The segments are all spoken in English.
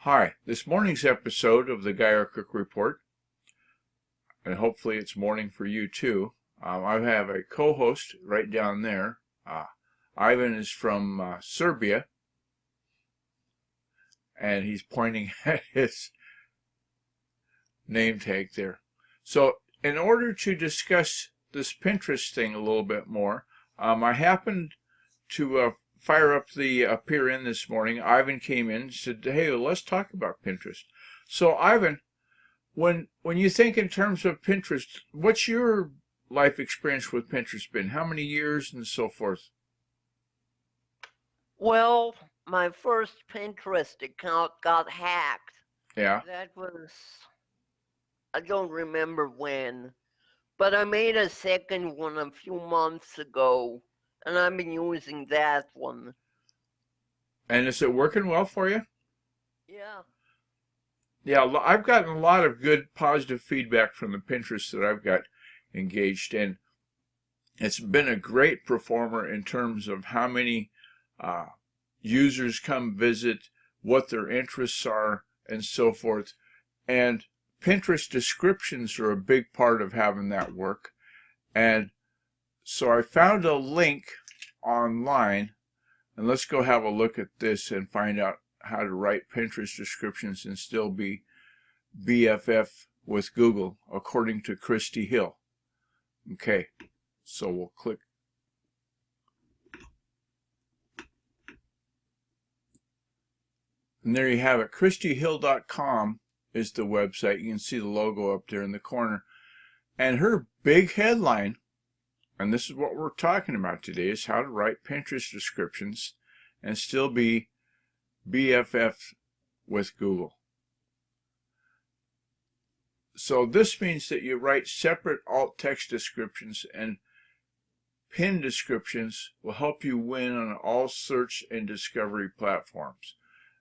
Hi, this morning's episode of the Guy R. Cook Report, and hopefully it's morning for you too. I have a co-host right down there. Ivan is from Serbia, and he's pointing at his name tag there. So in order to discuss this Pinterest thing a little bit more, I happened to fire up the Peer In this morning. Ivan came in and said, hey, let's talk about Pinterest. So Ivan, when you think in terms of Pinterest, what's your life experience with Pinterest been? How many years and so forth? Well, my first Pinterest account got hacked. Yeah. That was, I don't remember when, but I made a second one a few months ago, and I've been using that one. And is it working well for you? Yeah. Yeah, I've gotten a lot of good positive feedback from the Pinterest that I've got engaged in. It's been a great performer in terms of how many users come visit, what their interests are, and so forth. And Pinterest descriptions are a big part of having that work. And so I found a link online, and let's go have a look at this and find out how to write Pinterest descriptions and still be BFF with Google, according to Christy Hill. Okay, so we'll click. And there you have it. ChristyHill.com is the website. You can see the logo up there in the corner. And her big headline, and this is what we're talking about today, is how to write Pinterest descriptions and still be BFF with Google. So this means that you write separate alt text descriptions, and pin descriptions will help you win on all search and discovery platforms.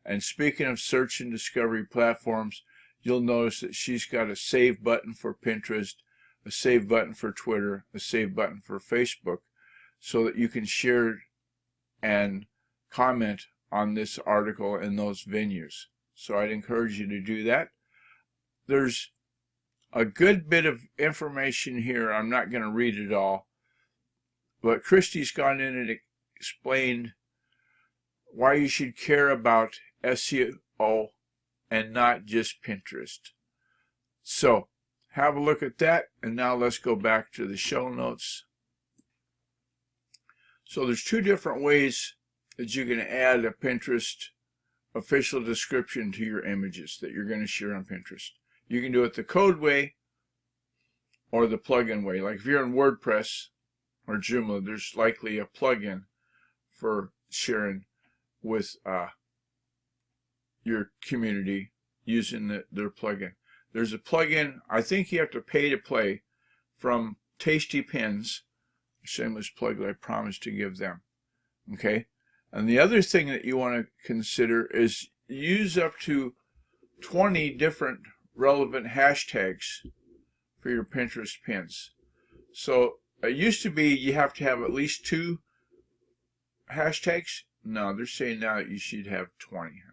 And speaking of search and discovery platforms, you'll notice that she's got a save button for Pinterest, a save button for Twitter, a save button for Facebook, so that you can share and comment on this article in those venues. So I'd encourage you to do that. There's a good bit of information here. I'm not going to read it all, but Christy's gone in and explained why you should care about SEO and not just Pinterest. So have a look at that, and now let's go back to the show notes. So there's two different ways that you can add a Pinterest official description to your images that you're going to share on Pinterest. You can do it the code way or the plugin way. Like if you're in WordPress or Joomla, there's likely a plugin for sharing with your community using their plugin. There's a plugin, I think you have to pay to play, from Tasty Pins, a shameless plug that I promised to give them. Okay? And the other thing that you want to consider is use up to 20 different relevant hashtags for your Pinterest pins. So it used to be you have to have at least 2 hashtags. No, they're saying now that you should have 20.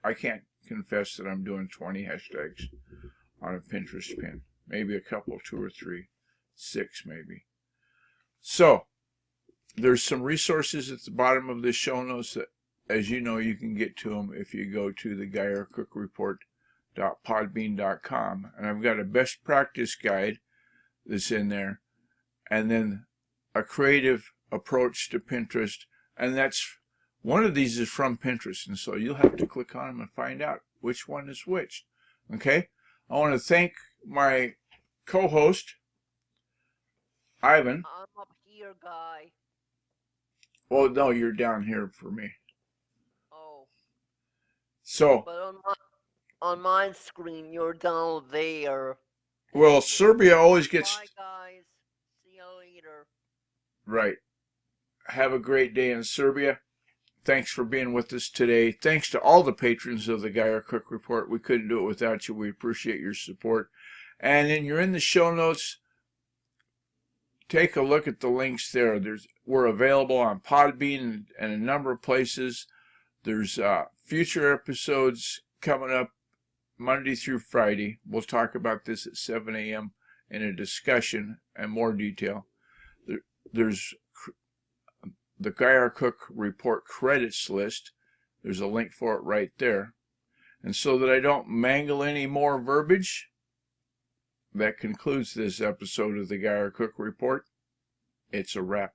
I can't confess that I'm doing 20 hashtags on a Pinterest pin. Maybe a couple, 2 or 3, 6 maybe. So there's some resources at the bottom of the show notes that, as you know, you can get to them if you go to the GuyRCookReport.podbean.com. And I've got a best practice guide that's in there, and then a creative approach to Pinterest, and that's one of these is from Pinterest, and so you'll have to click on them and find out which one is which. Okay? I want to thank my co-host, Ivan. I'm up here, Guy. Oh, no, you're down here for me. Oh. So, But on my screen, you're down there. well, Serbia always gets... Bye, guys. See you later. Right. Have a great day in Serbia. Thanks for being with us today. Thanks to all the patrons of the Guy R. Cook Report. We couldn't do it without you. We appreciate your support. And then you're in the show notes. Take a look at the links there. We're available on Podbean and a number of places. There's future episodes coming up Monday through Friday. We'll talk about this at 7 a.m. in a discussion and more detail. There's the Guy R. Cook Report credits list. There's a link for it right there. And so that I don't mangle any more verbiage, that concludes this episode of the Guy R. Cook Report. It's a wrap.